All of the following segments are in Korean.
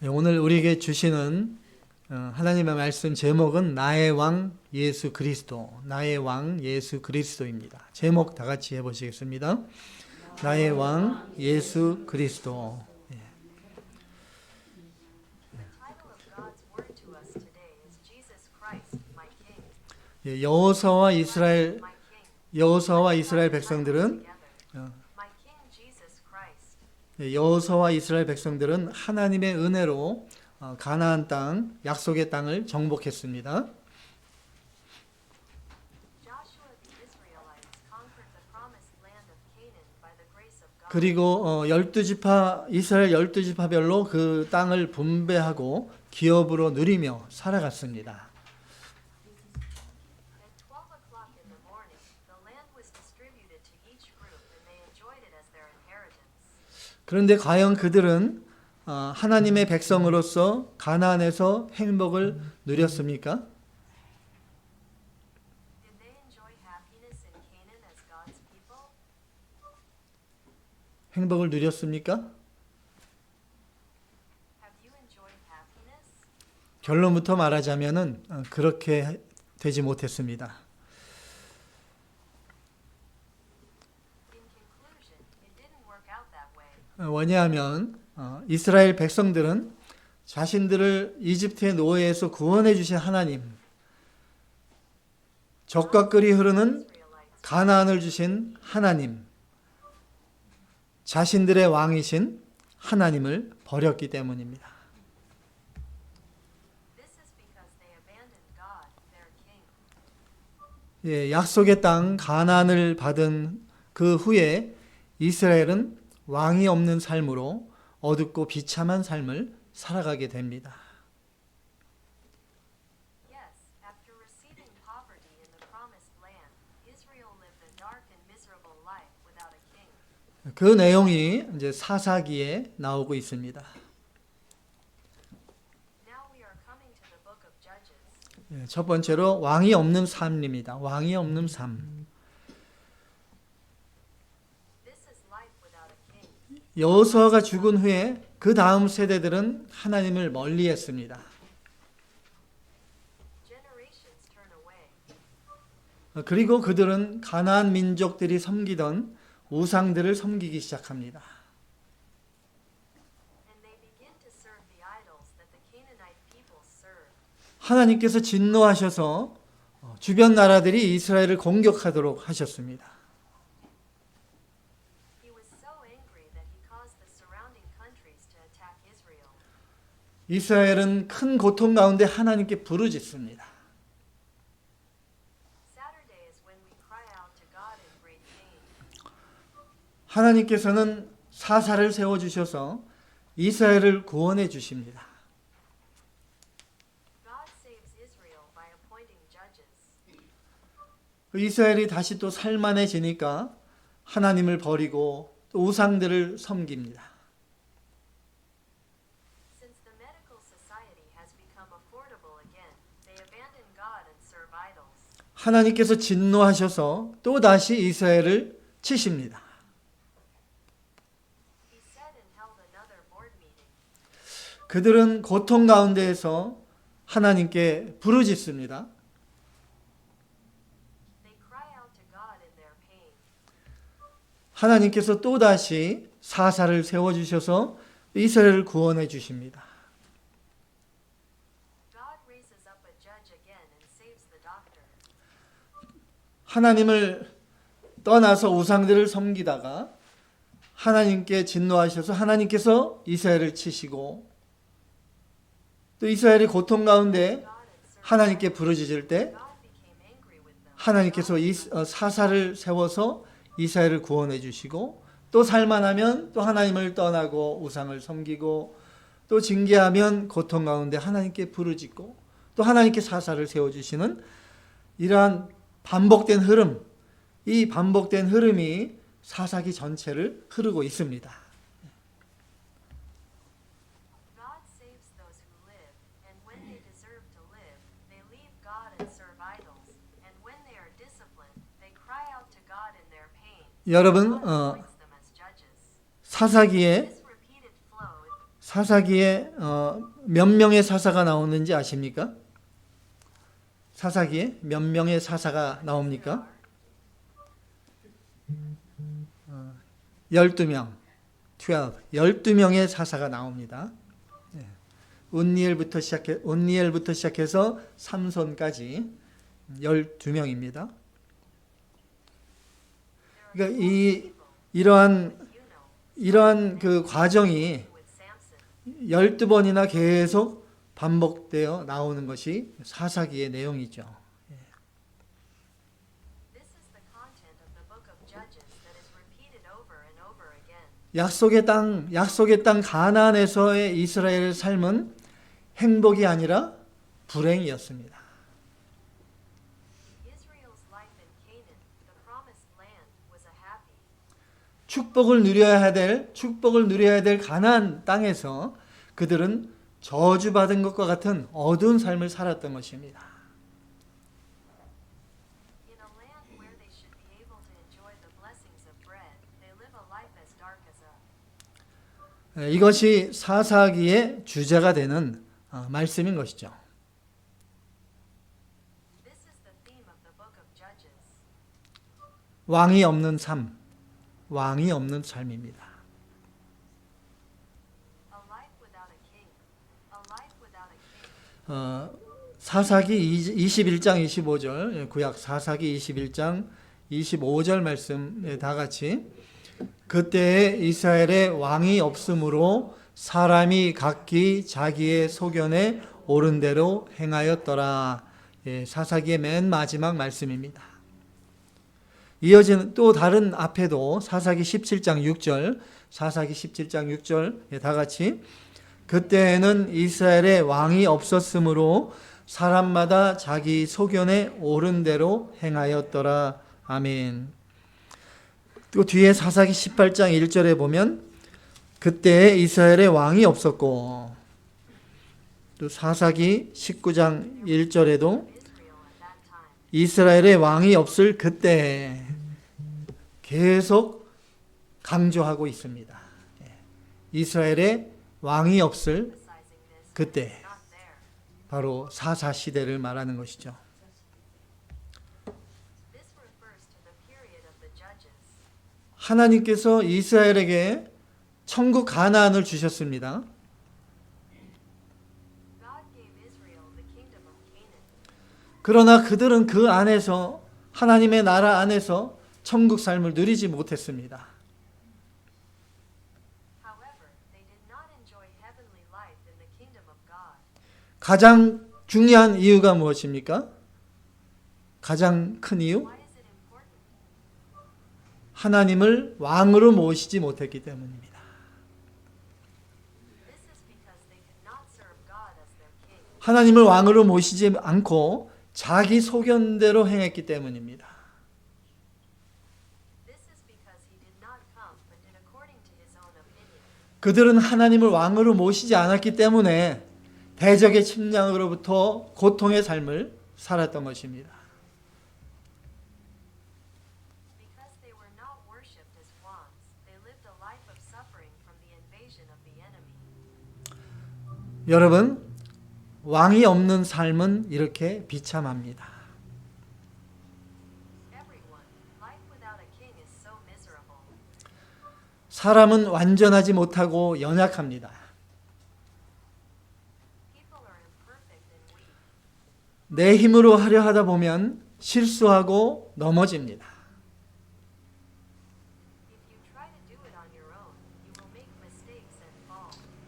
오늘 우리에게 주시는 하나님의 말씀 제목은 나의 왕 예수 그리스도, 나의 왕 예수 그리스도입니다. 제목 다 같이 해보시겠습니다. 나의 왕 예수 그리스도. 여호수아와 이스라엘 백성들은 하나님의 은혜로 가나안 땅, 약속의 땅을 정복했습니다. 그리고 이스라엘 12지파별로 그 땅을 분배하고 기업으로 누리며 살아갔습니다. 그런데 과연 그들은 하나님의 백성으로서 가나안에서 행복을 누렸습니까? 행복을 누렸습니까? 결론부터 말하자면은 그렇게 되지 못했습니다. 왜냐하면 이스라엘 백성들은 자신들을 이집트의 노예에서 구원해 주신 하나님, 젖과 꿀이 흐르는 가나안을 주신 하나님, 자신들의 왕이신 하나님을 버렸기 때문입니다. 약속의 땅 가나안을 받은 그 후에 이스라엘은 왕이 없는 삶으로 어둡고 비참한 삶을 살아가게 됩니다. 그 내용이 이제 사사기에 나오고 있습니다. 첫 번째로 왕이 없는 삶입니다. 왕이 없는 삶. 여호수아가 죽은 후에 그 다음 세대들은 하나님을 멀리했습니다. 그리고 그들은 가나안 민족들이 섬기던 우상들을 섬기기 시작합니다. 하나님께서 진노하셔서 주변 나라들이 이스라엘을 공격하도록 하셨습니다. 이스라엘은 큰 고통 가운데 하나님께 부르짖습니다. 하나님께서는 사사를 세워주셔서 이스라엘을 구원해 주십니다. 이스라엘이 다시 또 살만해지니까 하나님을 버리고 또 우상들을 섬깁니다. 하나님께서 진노하셔서 또 다시 이스라엘을 치십니다. 그들은 고통 가운데에서 하나님께 부르짖습니다. 하나님께서 또다시 사사를 세워주셔서 이스라엘을 구원해 주십니다. 하나님을 떠나서 우상들을 섬기다가 하나님께 진노하셔서 하나님께서 이스라엘을 치시고 또 이스라엘이 고통 가운데 하나님께 부르짖을 때 하나님께서 사사를 세워서 이스라엘을 구원해 주시고 또 살만하면 또 하나님을 떠나고 우상을 섬기고 또 징계하면 고통 가운데 하나님께 부르짖고 또 하나님께 사사를 세워주시는 이러한 반복된 흐름, 이 반복된 흐름이 사사기 전체를 흐르고 있습니다. 여러분, 사사기에 몇 명의 사사가 나오는지 아십니까? 사사기에 몇 명의 사사가 나옵니까? 12명, 12명의 사사가 나옵니다. 온니엘부터 시작해서 삼손까지 12명입니다. 그러니까 이러한 그 과정이 12번이나 계속 반복되어 나오는 것이 사사기의 내용이죠. 약속의 땅 가나안에서의 이스라엘의 삶은 행복이 아니라 불행이었습니다. 축복을 누려야 될 가나안 땅에서 그들은 저주받은 것과 같은 어두운 삶을 살았던 것입니다. 이것이 사사기의 주제가 되는 말씀인 것이죠. 왕이 없는 삶입니다. 사사기 21장 25절, 구약 사사기 21장 25절 말씀에 다 같이 그때에 이스라엘에 왕이 없으므로 사람이 각기 자기의 소견에 옳은 대로 행하였더라. 사사기의 맨 마지막 말씀입니다. 이어지는 또 다른 앞에도 사사기 17장 6절 다 같이 그때에는 이스라엘에 왕이 없었으므로 사람마다 자기 소견에 옳은 대로 행하였더라. 아멘. 또 뒤에 사사기 18장 1절에 보면 그때 이스라엘에 왕이 없었고, 또 사사기 19장 1절에도 이스라엘에 왕이 없을 그때 계속 강조하고 있습니다. 이스라엘에 왕이 없을 그때, 바로 사사 시대를 말하는 것이죠. 하나님께서 이스라엘에게 천국 가나안을 주셨습니다. 그러나 그들은 그 안에서, 하나님의 나라 안에서 천국 삶을 누리지 못했습니다. 가장 중요한 이유가 무엇입니까? 가장 큰 이유? 하나님을 왕으로 모시지 못했기 때문입니다. 하나님을 왕으로 모시지 않고 자기 소견대로 행했기 때문입니다. 그들은 하나님을 왕으로 모시지 않았기 때문에 대적의 침략으로부터 고통의 삶을 살았던 것입니다. 여러분, 왕이 없는 삶은 이렇게 비참합니다. 사람은 완전하지 못하고 연약합니다. 내 힘으로 하려 하다 보면 실수하고 넘어집니다.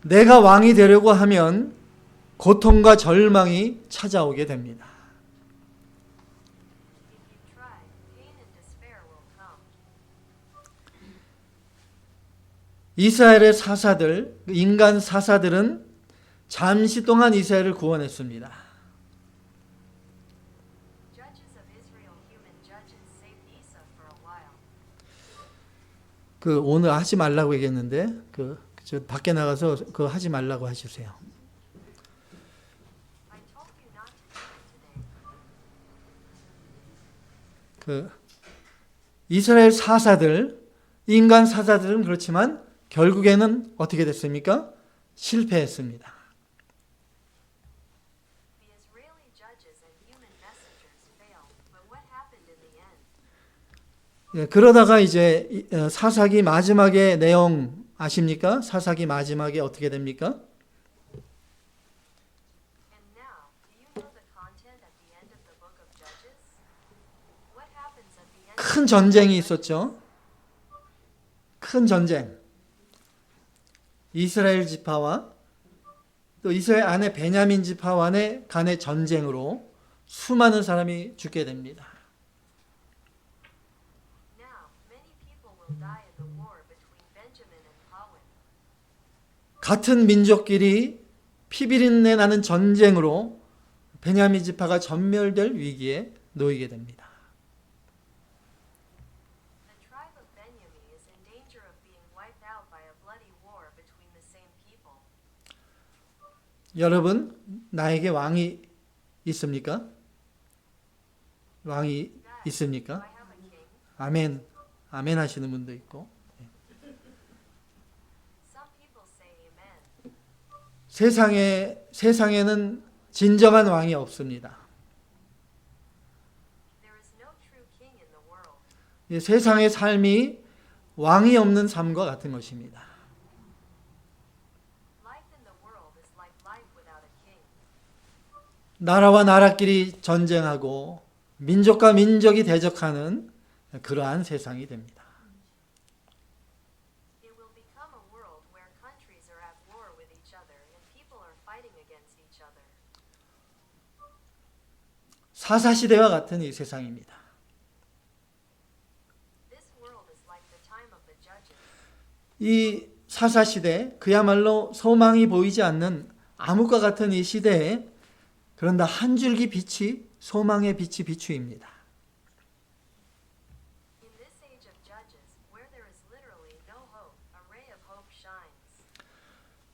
내가 왕이 되려고 하면 고통과 절망이 찾아오게 됩니다. 이스라엘의 사사들, 인간 사사들은 잠시 동안 이스라엘을 구원했습니다. 오늘 하지 말라고 얘기했는데 저 밖에 나가서 그거 하지 말라고 하시세요. 이스라엘 사사들, 인간 사사들은 그렇지만 결국에는 어떻게 됐습니까? 실패했습니다. The Israeli judges and human messengers failed, but what happened in the end? 예, 그러다가 이제 사사기 마지막의 내용 아십니까? 사사기 마지막에 어떻게 됩니까? And now, do you know the content at the end of the book of Judges? What happens at the end? 큰 전쟁이 있었죠. 큰 전쟁. 이스라엘 지파와 또 이스라엘 안에 베냐민 지파 간의 전쟁으로 수많은 사람이 죽게 됩니다. Now, many people will die in the war between Benjamin and Cohen. 같은 민족끼리 피비린내 나는 전쟁으로 베냐민 지파가 전멸될 위기에 놓이게 됩니다. The tribe of Benjamin is in danger of being wiped out by a bloody war between the same people. 여러분, 나에게 왕이 있습니까? 왕이 Dad, do 있습니까? I have a king? 아멘. 아멘 하시는 분도 있고. Some people say amen. 세상에는 진정한 왕이 없습니다. There is no true king in the world. 이 세상의 삶이 왕이 없는 삶과 같은 것입니다. Life in the world is like life without a king. 나라와 나라끼리 전쟁하고 민족과 민족이 대적하는 그러한 세상이 됩니다. It will become a world where countries are at war with each other and people are fighting against each other. 사사시대와 같은 이 세상입니다. This world is like the time of the judges. 이 사사시대, 그야말로 소망이 보이지 않는 암흑과 같은 이 시대에 그런다 한 줄기 빛이 소망의 빛이 비추입니다. In this age of judges, where there is literally no hope, a ray of hope shines.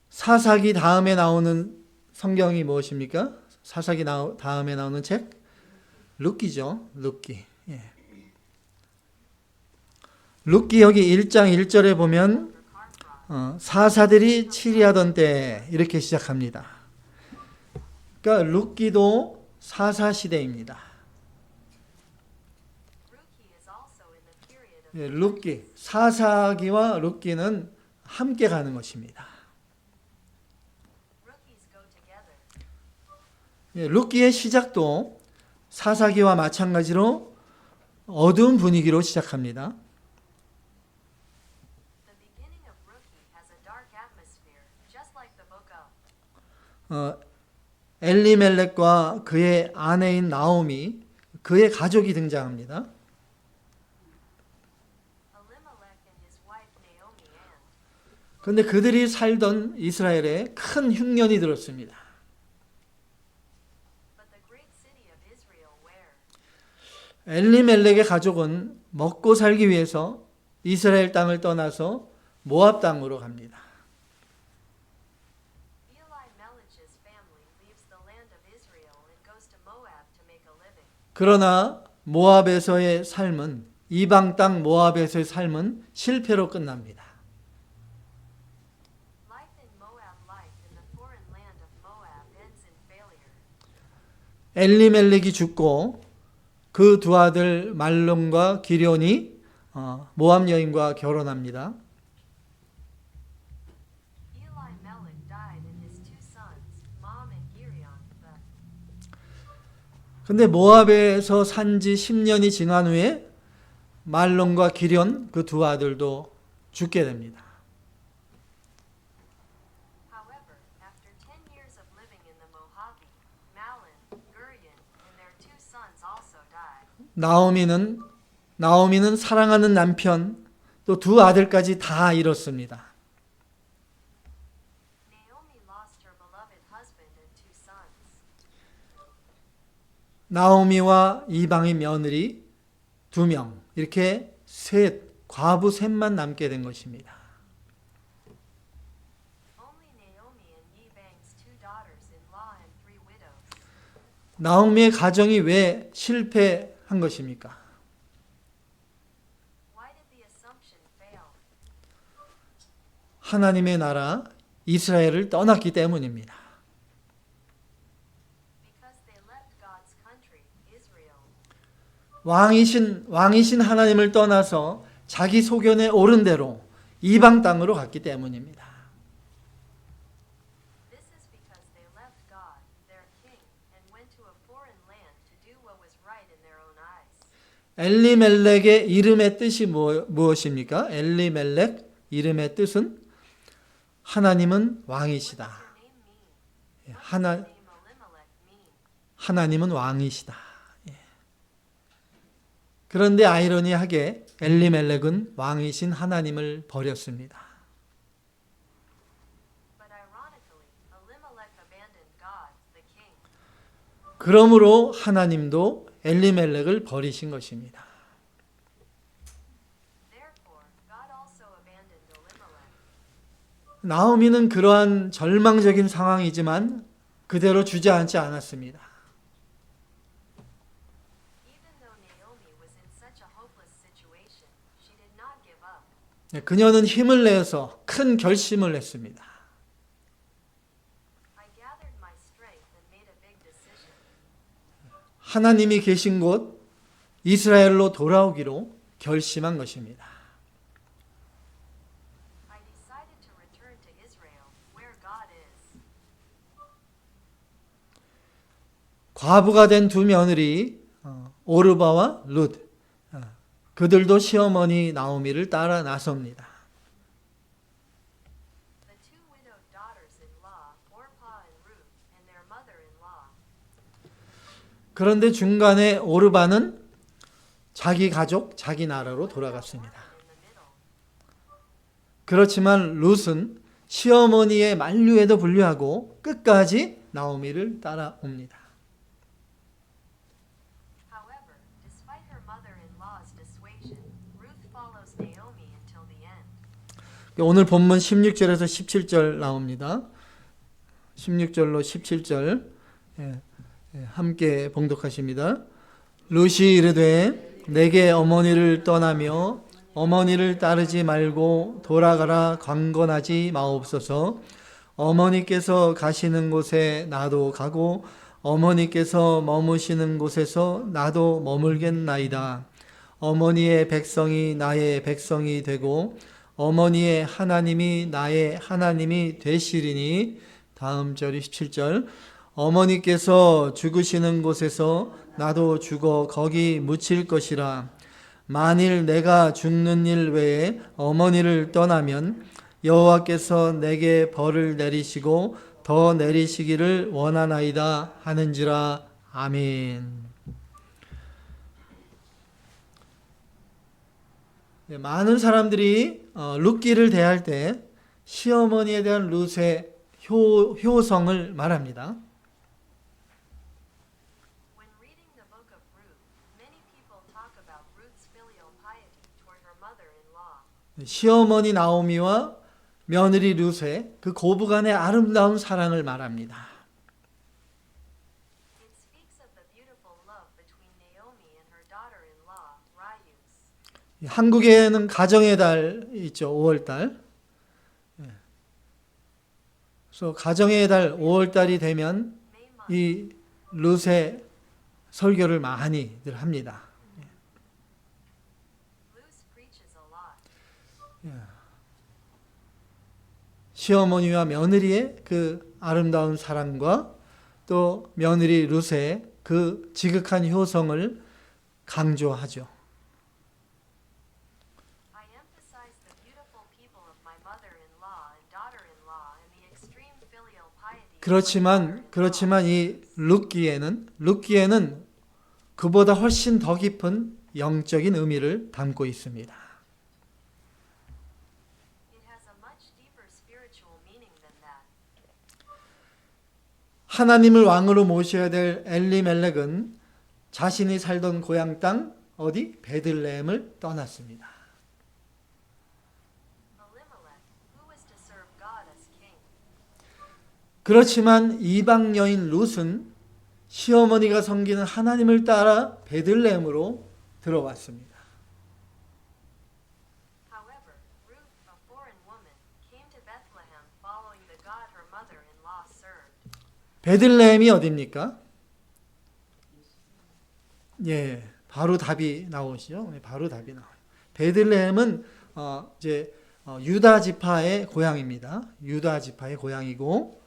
사사기 다음에 나오는 성경이 무엇입니까? 사사기 다음에 나오는 책? 룻기죠. 룻기. 예. 룻기 여기 1장 1절에 보면 사사들이 치리하던 때 이렇게 시작합니다. 그러니까 룻기도 사사 시대입니다. Ruki is also in the period of 예, 룻기 사사기와 룻기는 함께 가는 것입니다. rookies go together. 예, 룻기의 시작도 사사기와 마찬가지로 어두운 분위기로 시작합니다. The beginning of Ruki has a dark atmosphere, just like the book of. 엘리멜렉과 그의 아내인 나오미, 그의 가족이 등장합니다. Elimelech and his wife Naomi and. 그런데 그들이 살던 이스라엘에 큰 흉년이 들었습니다. But the great city of Israel where. 엘리멜렉의 가족은 먹고 살기 위해서 이스라엘 땅을 떠나서 모압 땅으로 갑니다. Eli Melech's family leaves the land of Israel and goes to Moab to make a living. 그러나 모압에서의 삶은 이방 땅 모압에서의 삶은 실패로 끝납니다. Life in Moab, life in the foreign land of Moab ends in failure. 엘리멜렉이 죽고 그 두 아들 말론과 기럯이 모압 여인과 결혼합니다. Eli Melech died and his two sons, Mom and Girion, left. 근데 모압에서 산지 10년이 지난 후에 말론과 기럯 그 두 아들도 죽게 됩니다. However, after 10 years of living in the Mojave, Malon, Gurion, and their two sons also died. 나오미는 사랑하는 남편 또 두 아들까지 다 잃었습니다. Naomi lost her beloved husband and two sons. 나오미와 이방인 며느리 2명 이렇게 과부 셋만 남게 된 것입니다. Only Naomi and Yibang's two daughters-in-law and three widows. 나오미의 가정이 왜 실패한 것입니까? Why did the assumption fail? 하나님의 나라, 이스라엘을 떠났기 때문입니다. Because they left God's country, Israel. 왕이신 하나님을 떠나서 자기 소견에 옳은 대로 이방 땅으로 갔기 때문입니다. This is because they left God, their king, and went to a foreign land to do what was right in their own eyes. 엘리멜렉의 이름의 뜻이 무엇입니까? 엘리멜렉 이름의 뜻은 하나님은 왕이시다. What does your name mean? 하나, What does the name Elimelech mean? 하나님은 왕이시다. 예. 그런데 아이러니하게 엘리멜렉은 왕이신 하나님을 버렸습니다. But ironically, Elimelech abandoned God, the king. 그러므로 하나님도 엘리멜렉을 버리신 것입니다. Therefore, God also abandoned Elimelech. 나오미는 그러한 절망적인 상황이지만 그대로 주저앉지 않았습니다. Even though Naomi was in such a hopeless situation, she did not give up. 그녀는 힘을 내서 큰 결심을 했습니다. I gathered my strength and made a big decision. 하나님이 계신 곳 이스라엘로 돌아오기로 결심한 것입니다. I decided to return to Israel, where God is. 과부가 된 두 며느리 오르바와 룻 그들도 시어머니 나오미를 따라 나섭니다. The two widowed daughters-in-law, Orpah and Ruth, and their mother-in-law. 그런데 중간에 오르바는 자기 가족, 자기 나라로 돌아갔습니다. In the middle. 그렇지만 룻은 시어머니의 만류에도 불구하고 끝까지 나오미를 따라옵니다. However, despite her mother-in-law's dissuasion, Ruth follows Naomi until the end. 오늘 본문 16절에서 17절 나옵니다. 16절로 17절 함께 봉독하십니다. 룻이 이르되 내게 어머니를 떠나며 어머니를 따르지 말고 돌아가라 강건하지 마옵소서. 어머니께서 가시는 곳에 나도 가고 어머니께서 머무시는 곳에서 나도 머물겠나이다. 어머니의 백성이 나의 백성이 되고 어머니의 하나님이 나의 하나님이 되시리니. 다음 절 17절. 어머니께서 죽으시는 곳에서 나도 죽어 거기 묻힐 것이라. 만일 내가 죽는 일 외에 어머니를 떠나면 여호와께서 내게 벌을 내리시고 더 내리시기를 원하나이다 하는지라. 아멘. 많은 사람들이 룻기를 대할 때 시어머니에 대한 룻의 효성을 말합니다. When reading the book of Ruth, many people talk about Ruth's filial piety toward her mother-in-law. 시어머니 나오미와 며느리 룻의 그 고부간의 아름다운 사랑을 말합니다. It speaks of the beautiful love between Naomi and her daughter-in-law, Ruth. 한국에는 가정의 달 있죠. 5월달. 그래서 가정의 달 5월달이 되면 May month. 이 룻의 설교를 많이들 합니다. Luce preaches a lot. 시어머니와 며느리의 그 아름다운 사랑과 또 며느리 룻의 그 지극한 효성을 강조하죠. I emphasize the beautiful people of my mother-in-law and daughter-in-law and the extreme filial piety. of my 그렇지만 이 룻기에는 그보다 훨씬 더 깊은 영적인 의미를 담고 있습니다. It has a much deeper spiritual meaning than that. 하나님을 왕으로 모셔야 될 엘리멜렉은 자신이 살던 고향 땅 어디? 베들레헴을 떠났습니다. Elimelech, who was to serve God as king. 그렇지만 이방 여인 룻은 시어머니가 섬기는 하나님을 따라 베들레헴으로 들어왔습니다. However, Ruth, a foreign woman, came to Bethlehem following the 베들레헴이 어디입니까? 예, 바로 답이 나오시죠. 바로 답이 나와요. 베들레헴은 이제 유다 지파의 고향입니다. 유다 지파의 고향이고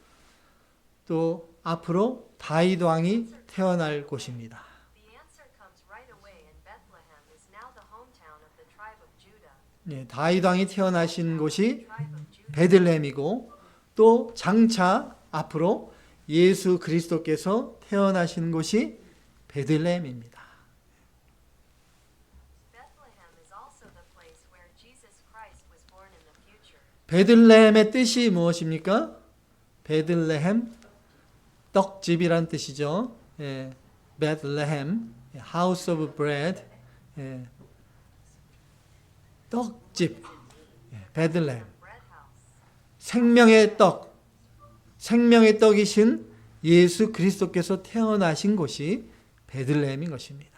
또 앞으로 다윗 왕이 태어날 곳입니다. The answer comes right away, and Bethlehem is now the hometown of the tribe of Judah. 예, 다윗 왕이 태어나신 곳이 Tribe of Judah. 베들레헴이고 또 장차 앞으로 예수 그리스도께서 태어나신 곳이 베들레헴입니다. Bethlehem is also the place where Jesus Christ was born in the future. 베들레헴의 뜻이 무엇입니까? 베들레헴 떡집이란 뜻이죠. 예, 베들레헴, House of Bread, 예, 떡집, 예, 베들레헴. Bread house. 생명의 떡, 생명의 떡이신 예수 그리스도께서 태어나신 곳이 베들레헴인 것입니다.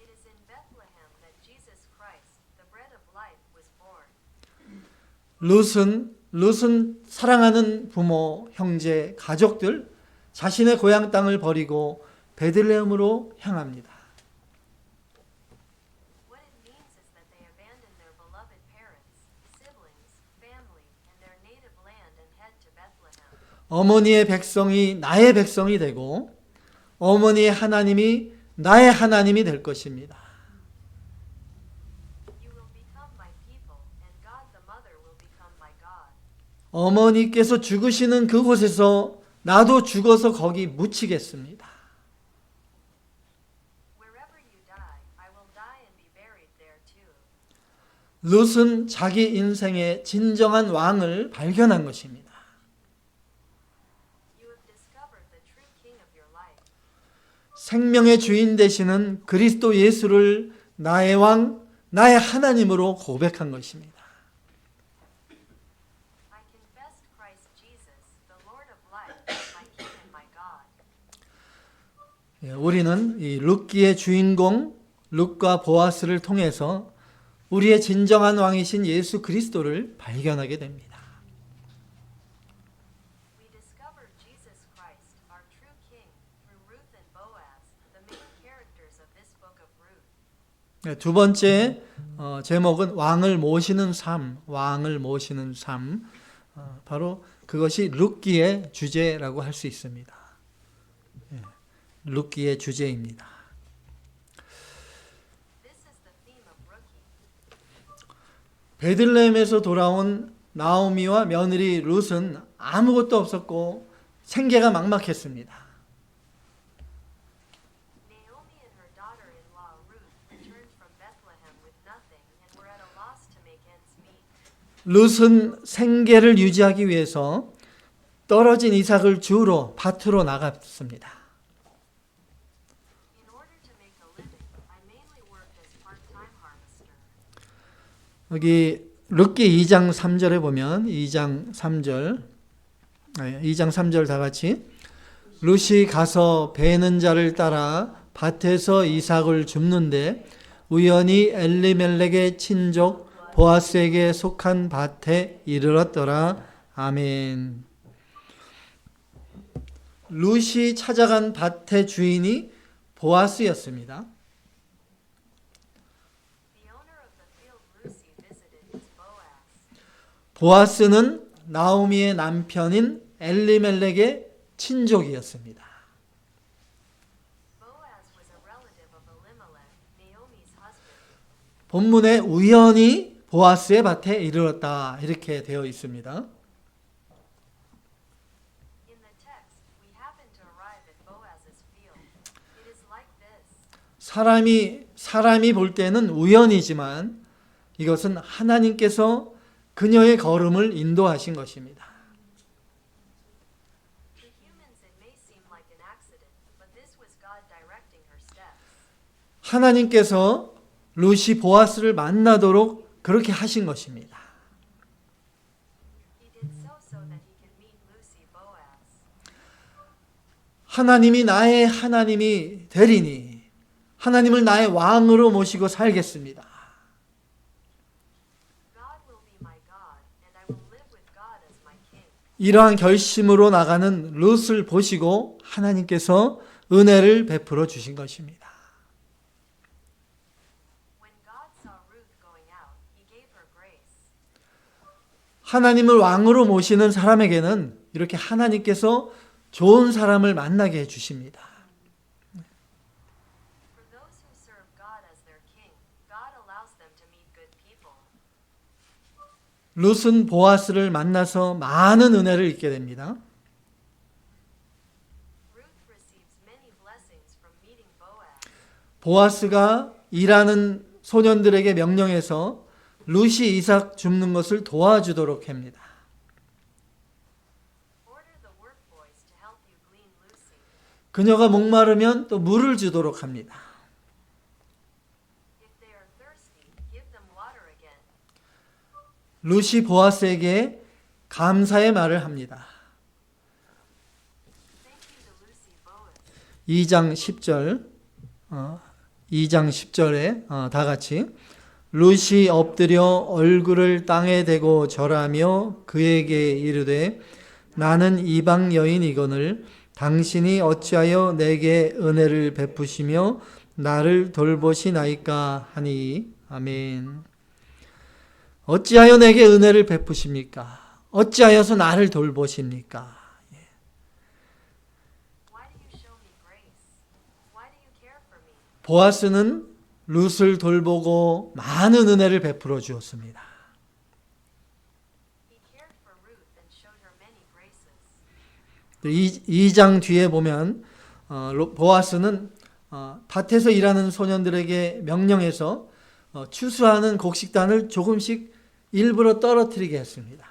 It is in Bethlehem that Jesus Christ, the bread of life, was born. 룻은 사랑하는 부모, 형제, 가족들, 자신의 고향 땅을 버리고 베들레헴으로 향합니다. What it means is that they abandoned their beloved parents, siblings, family, and their native land and head to Bethlehem. 어머니의 백성이 나의 백성이 되고 어머니의 하나님이 나의 하나님이 될 것입니다. You will become my people, and God the Mother will become my God. 어머니께서 죽으시는 그곳에서 나도 죽어서 거기 묻히겠습니다. Wherever you die, I will die and be buried there too. 룻은 자기 인생의 진정한 왕을 발견한 것입니다. You have discovered the true king of your life. 생명의 주인 되시는 그리스도 예수를 나의 왕, 나의 하나님으로 고백한 것입니다. I confessed Christ Jesus, the Lord of life, as my king and my God. 예, 우리는 이 룻기의 주인공 룻과 보아스를 통해서 우리의 진정한 왕이신 예수 그리스도를 발견하게 됩니다. We discover Jesus Christ, our true king, through Ruth and Boaz, the main characters of this book of Ruth. 네, 두 번째 제목은 왕을 모시는 삶, 왕을 모시는 삶. 바로 그것이 룻기의 주제라고 할 수 있습니다. 예, 룻기의 주제입니다. This is the theme of Rookie. 베들레헴에서 돌아온 나오미와 며느리 룻은 아무것도 없었고 생계가 막막했습니다. Naomi and her daughter-in-law Ruth returned from Bethlehem with nothing and were at a loss to make ends meet. 룻은 생계를 유지하기 위해서 떨어진 이삭을 주우러 밭으로 나갔습니다. In order to make a living, I mainly worked as part-time harvester. 여기 룻기 2장 3절에 보면 2장 3절 다 같이 룻이 가서 베는 자를 따라 밭에서 이삭을 줍는데 우연히 엘리멜렉의 친족 보아스에게 속한 밭에 이르렀더라. 아멘. 룻이 찾아간 밭의 주인이 보아스였습니다. The owner of the field Lucy visited was Boaz. 보아스는 나오미의 남편인 엘리멜렉의 친족이었습니다. Boaz was a relative of Elimelech, Naomi's husband. 본문에 우연히 보아스의 밭에 이르렀다 이렇게 되어 있습니다. In the text, we happen to arrive at Boaz's field. It is like this. 사람이 볼 때는 우연이지만 이것은 하나님께서 그녀의 걸음을 인도하신 것입니다. To humans it may seem like an accident, but this was God directing her steps. 하나님께서 룻이 보아스를 만나도록 그렇게 하신 것입니다. He did so that he could meet Lucy Boaz. 하나님이 나의 하나님이 되리니 하나님을 나의 왕으로 모시고 살겠습니다. God will be my God, and I will live with God as my king. 이러한 결심으로 나가는 룻을 보시고 하나님께서 은혜를 베풀어 주신 것입니다. When God saw Ruth going out, he gave her grace. 하나님을 왕으로 모시는 사람에게는 이렇게 하나님께서 좋은 사람을 만나게 해 주십니다. For those who serve God as their king, God allows them to meet good people. 룻은 보아스를 만나서 많은 은혜를 잊게 됩니다. Ruth receives many blessings from meeting Boaz. 보아스가 일하는 소년들에게 명령해서 룻이 이삭 줍는 것을 도와주도록 합니다. Order the work boys to help you glean Lucy. 그녀가 목마르면 또 물을 주도록 합니다. If they are thirsty, give them water again. 룻이 보아스에게 감사의 말을 합니다. Thank you to Lucy Boaz. 2장 10절 2장 10절에 다 같이 룻이 엎드려 얼굴을 땅에 대고 절하며 그에게 이르되 나는 이방 여인이거늘 당신이 어찌하여 내게 은혜를 베푸시며 나를 돌보시나이까 하니 아멘. 어찌하여 내게 은혜를 베푸십니까? 어찌하여서 나를 돌보십니까? Why do you show me grace? Why do you care for me? 보아스는 룻을 돌보고 많은 은혜를 베풀어 주었습니다. He cared for Ruth and showed her many graces. 2장 뒤에 보면 보아스는 밭에서 일하는 소년들에게 명령해서 추수하는 곡식단을 조금씩 일부러 떨어뜨리게 했습니다.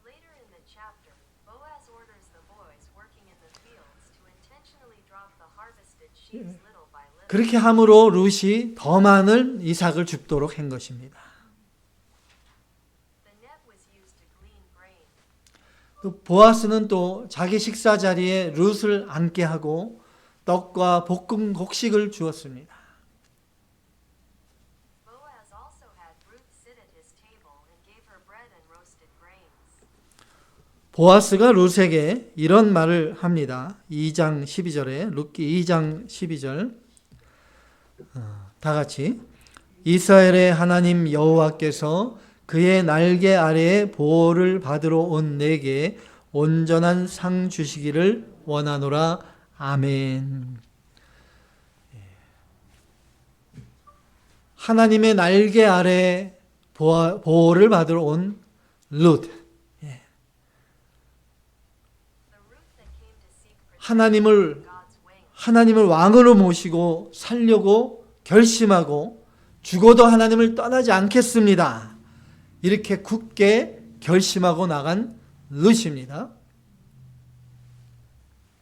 Later in the chapter, Boaz orders the boys working in the fields to intentionally drop the harvested sheaves little by little. 그렇게 함으로 룻이 더 많은 이삭을 줍도록 한 것입니다. The net was used to glean grain. 또 보아스는 또 자기 식사 자리에 룻을 앉게 하고 떡과 볶은 곡식을 주었습니다. Boaz also had Ruth sit at his table and gave her bread and roasted grains. 보아스가 룻에게 이런 말을 합니다. 2장 12절에 룻기 2장 12절 다 같이 이스라엘의 하나님 여호와께서 그의 날개 아래에 보호를 받으러 온 내게 온전한 상 주시기를 원하노라. 아멘. 하나님의 날개 아래 보호를 받으러 온 룻. The Ruth that came to seek 하나님을 God's wings. 하나님을 왕으로 모시고 살려고 결심하고 죽어도 하나님을 떠나지 않겠습니다. 이렇게 굳게 결심하고 나간 룻입니다.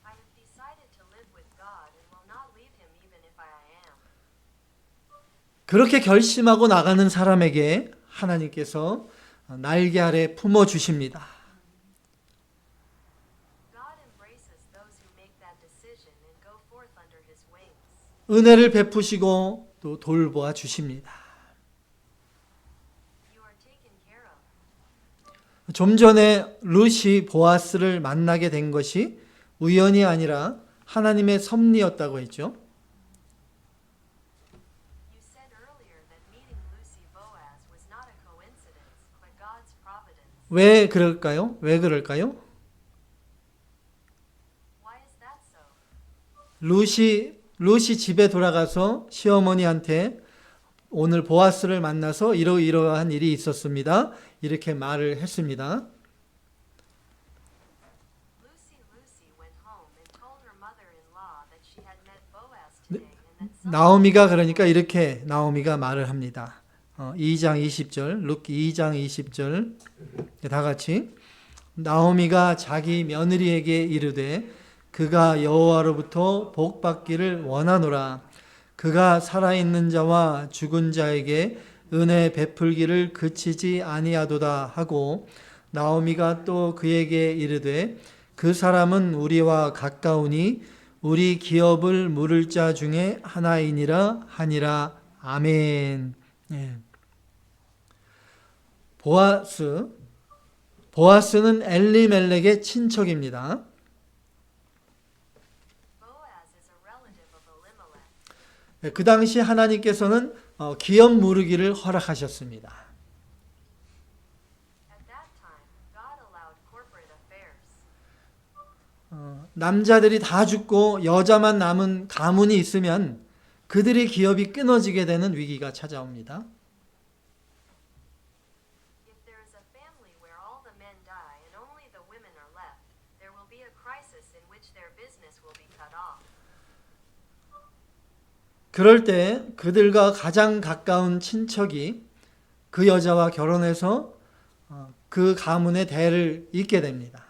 I have decided to live with God and will not leave him even if I am. 그렇게 결심하고 나가는 사람에게 하나님께서 날개 아래 품어 주십니다. God embraces those who make that decision and go forth under his wings. 은혜를 베푸시고 또 돌보아 주십니다. You are taken care of. 좀 전에 룻이 보아스를 만나게 된 것이 우연이 아니라 하나님의 섭리였다고 했죠. You said earlier that meeting Lucy Boaz was not a coincidence, but God's providence. 왜 그럴까요? 왜 그럴까요? Why is that so? 룻이 집에 돌아가서 시어머니한테 오늘 보아스를 만나서 이러이러한 일이 있었습니다. 이렇게 말을 했습니다. Lucy went home and told her mother-in-law that she had met Boaz today and that some 나오미가 그러니까 이렇게 나오미가 말을 합니다. 2장 20절, 룻기 2장 20절 다 같이 나오미가 자기 며느리에게 이르되 그가 여호와로부터 복 받기를 원하노라. 그가 살아있는 자와 죽은 자에게 은혜 베풀기를 그치지 아니하도다 하고 나오미가 또 그에게 이르되 그 사람은 우리와 가까우니 우리 기업을 물을 자 중에 하나이니라 하니라. 아멘. 예. 보아스는 엘리멜렉의 친척입니다. Boaz is a relative of Elimelech. 그 당시 하나님께서는 기업 무르기를 허락하셨습니다. At that time, God allowed corporate affairs. 남자들이 다 죽고 여자만 남은 가문이 있으면 그들의 기업이 끊어지게 되는 위기가 찾아옵니다. If there is a family where all the men die and only the women are left, there will be a crisis in which their business will be cut off. 그럴 때 그들과 가장 가까운 친척이 그 여자와 결혼해서 그 가문의 대를 잇게 됩니다.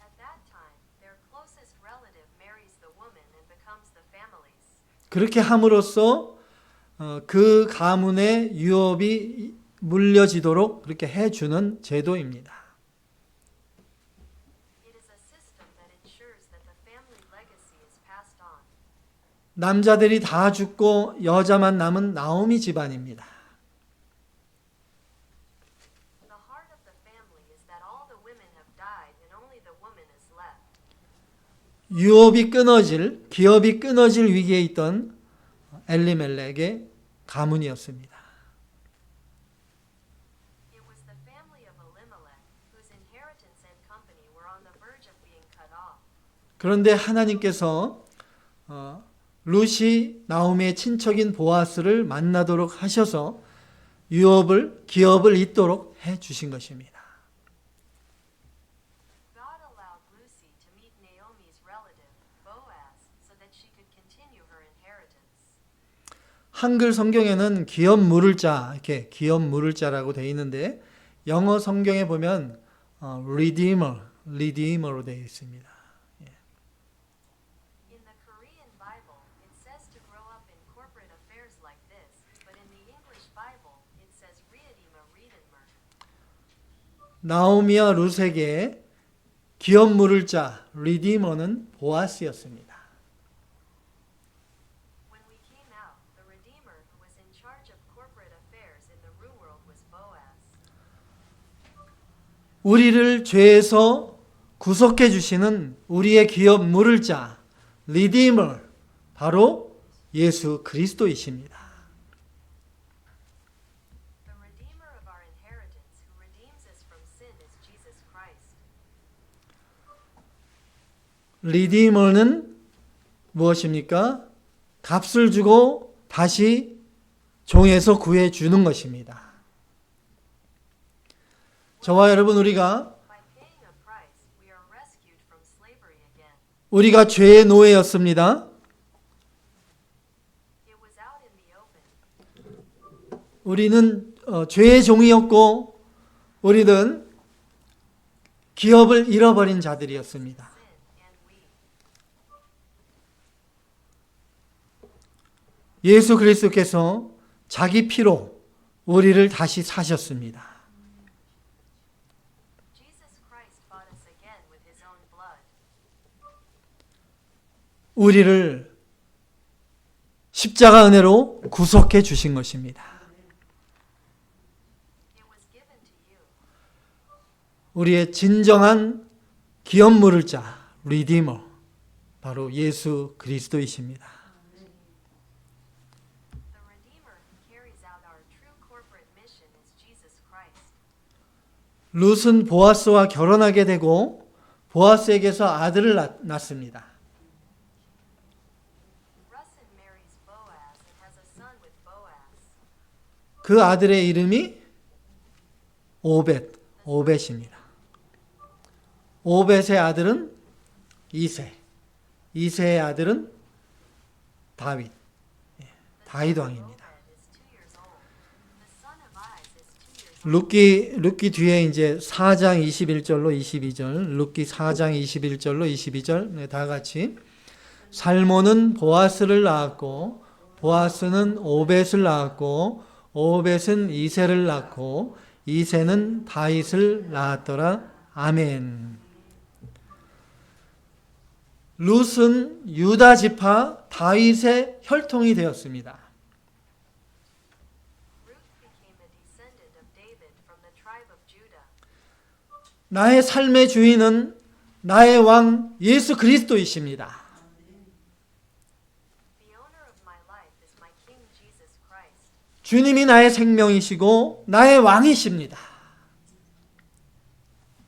At that time, their closest relative marries the woman and becomes the family's. 그렇게 함으로써 그 가문의 유업이 물려지도록 그렇게 해주는 제도입니다. It is a system that ensures that the family legacy is passed on. 남자들이 다 죽고 여자만 남은 나오미 집안입니다. The heart of the family is that all the women have died and only the woman is left. 유업이 끊어질, 기업이 끊어질 위기에 있던 엘리멜렉의 가문이었습니다. It was the family of Elimelech, whose inheritance and company were on the verge of being cut off. 그런데 하나님께서 룻이 나오미의 친척인 보아스를 만나도록 하셔서 유업을, 기업을 잇도록 해 주신 것입니다. God allowed Lucy to meet Naomi's relative, Boaz, so that she could continue her inheritance. 한글 성경에는 기업 물을 자, 이렇게 기업 물을 자라고 되어 있는데 영어 성경에 보면 redeemer로 되어 있습니다. In the Korean Bible, it says to grow up in corporate affairs like this, but in the English Bible, it says redeemer. 나오미와 룻에게 기업 물을 자, 리디머는 보아스였습니다. When we came out, the redeemer who was in charge of corporate affairs in the Ru world was Boaz. 우리를 죄에서 구속해 주시는 우리의 기업 물을 자, 리디머, 바로 예수 그리스도이십니다. The redeemer of our inheritance who redeems us from sin is Jesus Christ. 리디머는 무엇입니까? 값을 주고 다시 종에서 구해 주는 것입니다. 저와 여러분, 우리가 By paying a price, we are rescued from slavery again. 우리가 죄의 노예였습니다. It was out in the open. 우리는 죄의 종이었고 우리는 기업을 잃어버린 자들이었습니다. Sin and we. 예수 그리스도께서 자기 피로 우리를 다시 사셨습니다. Jesus Christ bought us again with his own blood. 우리를 십자가 은혜로 구속해 주신 것입니다. It was given to you. 우리의 진정한 기업 물을 자, 리디머, 바로 예수 그리스도이십니다. The redeemer who carries out our true corporate mission is Jesus Christ. 룻은 보아스와 결혼하게 되고 보아스에게서 아들을 낳습니다. Russin marries Boaz and has a son with Boaz. 그 아들의 이름이 오벳입니다. 오벳의 아들은 이세, 이세의 아들은 다윗, 다윗 왕입니다. Obed is 2 years old. The son of Iz is 2 years old. 룻기 뒤에 이제 4장 21절로 22절, 룻기 4장 21절로 22절 다 같이 살몬은 보아스를 낳았고 보아스는 오벳을 낳았고 오벳은 이세를 낳고 이세는 다윗을 낳았더라. 아멘. 룻은 유다 지파 다윗의 혈통이 되었습니다. Ruth became a descendant of David from the tribe of Judah. Judah. 나의 삶의 주인은 나의 왕 예수 그리스도이십니다. The owner of my life is my King Jesus Christ. 주님이 나의 생명이시고 나의 왕이십니다.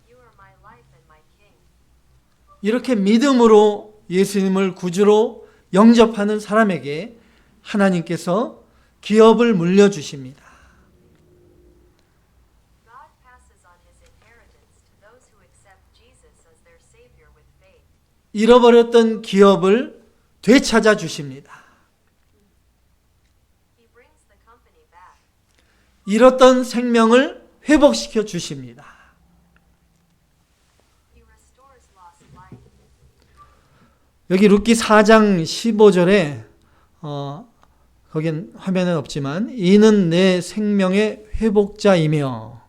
You are my life and my King. 이렇게 믿음으로 예수님을 구주로 영접하는 사람에게 하나님께서 기업을 물려주십니다. God passes on his inheritance to those who accept Jesus as their Savior with faith. 잃어버렸던 기업을 되찾아 주십니다. He brings the company back. 잃었던 생명을 회복시켜 주십니다. He restores lost life. 여기 룻기 4장 15절에 거긴 화면은 없지만 이는 내 생명의 회복자이며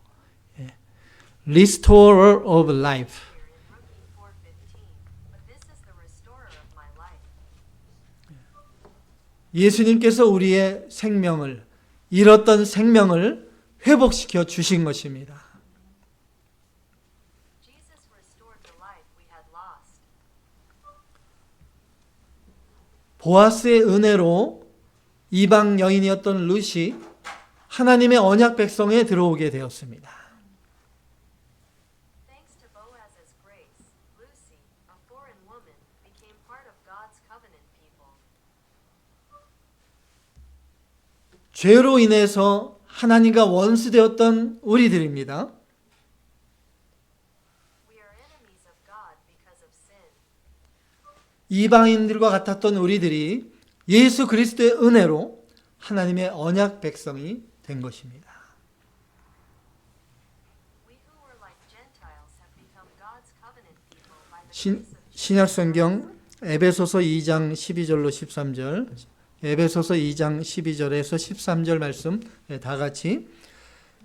Restorer of life. Here in Rookie 4:15. But this is the restorer of my life. 예수님께서 우리의 생명을 잃었던 생명을 회복시켜 주신 것입니다. Jesus restored the life we had lost. 보아스의 은혜로 이방 여인이었던 룻이 하나님의 언약 백성에 들어오게 되었습니다. Thanks to Boaz's grace, Lucy, a foreign woman, became part of God's covenant people. 죄로 인해서 하나님과 원수되었던 우리들입니다. We are enemies of God because of sin. 이방인들과 같았던 우리들이 예수 그리스도의 은혜로 하나님의 언약 백성이 된 것입니다. We who were like Gentiles have become God's covenant people by the 신, grace of Jesus. 신약성경 에베소서 2장 12절로 13절 에베소서 2장 12절에서 13절 말씀 다 같이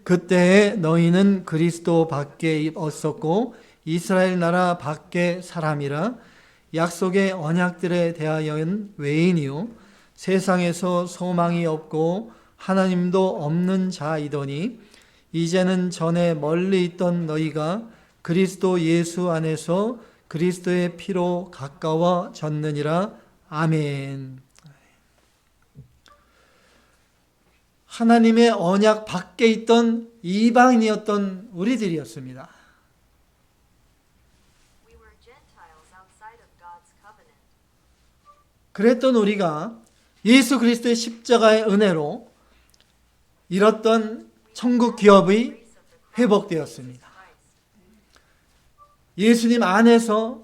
그때에 너희는 그리스도 밖에 없었고 이스라엘 나라 밖에 사람이라 약속의 언약들에 대하여는 외인이요 세상에서 소망이 없고 하나님도 없는 자이더니 이제는 전에 멀리 있던 너희가 그리스도 예수 안에서 그리스도의 피로 가까워졌느니라. 아멘. 하나님의 언약 밖에 있던 이방인이었던 우리들이었습니다. We were Gentiles outside of God's covenant. 그랬던 우리가 예수 그리스도의 십자가의 은혜로 잃었던 천국 기업의 Grace of the cross 회복되었습니다. of Christ. 예수님 안에서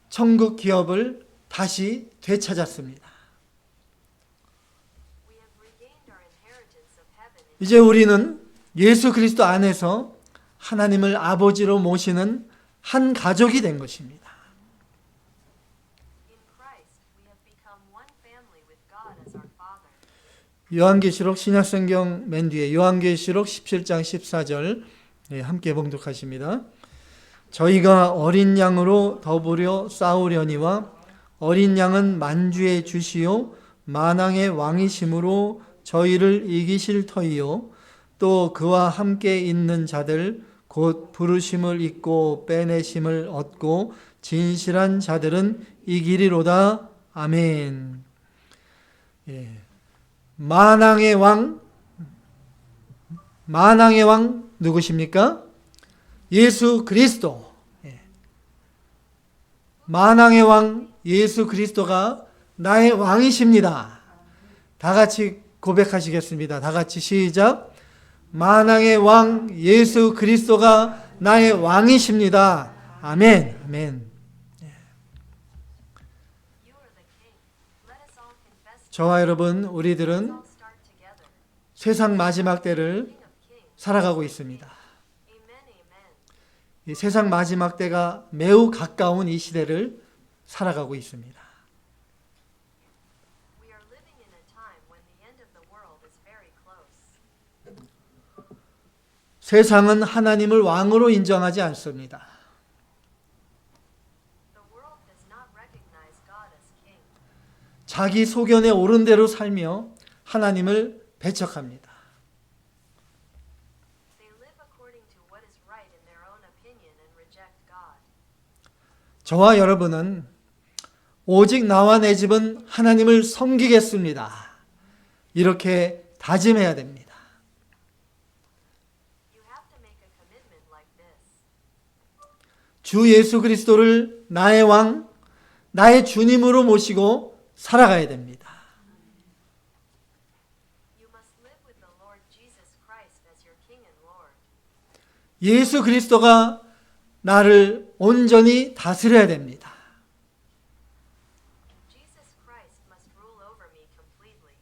천국 기업을 다시 되찾았습니다. We have regained our inheritance of heaven in 이제 우리는 예수 그리스도 안에서 하나님을 아버지로 모시는 한 가족이 된 것입니다. In Christ. We have become one family with God as our Father. 요한계시록 신약성경 맨 뒤에 요한계시록 17장 14절 함께 봉독하십니다. 저희가 어린 양으로 더불어 싸우려니와 어린 양은 만주의 주시요 만왕의 왕이심으로 저희를 이기실 터이요 또 그와 함께 있는 자들 곧 부르심을 입고 빼내심을 얻고 진실한 자들은 이기리로다. 아멘. 만왕의 왕 누구십니까? 예수 그리스도. 만왕의 왕 예수 그리스도가 나의 왕이십니다. 다 같이 고백하시겠습니다. 다 같이 시작. 만왕의 왕 예수 그리스도가 나의 왕이십니다. 아멘. 아멘. You are the King. Let us all confess. 저와 여러분 Let's 우리들은 all start together. 세상 마지막 때를 King of kings. 살아가고 있습니다. Amen, amen. 이 세상 마지막 때가 매우 가까운 이 시대를 살아가고 있습니다. We are living in a time when the end of the world is very close. 세상은 하나님을 왕으로 인정하지 않습니다. The world does not recognize God as King. 자기 소견에 옳은 대로 살며 하나님을 배척합니다. They live according to what is right in their own opinion and reject God. 저와 여러분은 오직 나와 내 집은 하나님을 섬기겠습니다. 이렇게 다짐해야 됩니다. You have to make a commitment like this. 주 예수 그리스도를 나의 왕, 나의 주님으로 모시고 살아가야 됩니다. You must live with the Lord Jesus Christ as your King and Lord. 예수 그리스도가 나를 온전히 다스려야 됩니다. Jesus Christ must rule over me completely.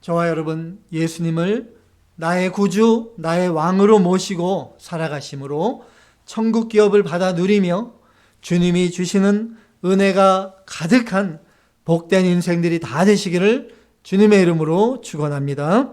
저와 여러분, 예수님을 나의 구주, 나의 왕으로 모시고 살아가심으로 천국 기업을 받아 누리며 주님이 주시는 은혜가 가득한 복된 인생들이 다 되시기를 주님의 이름으로 축원합니다.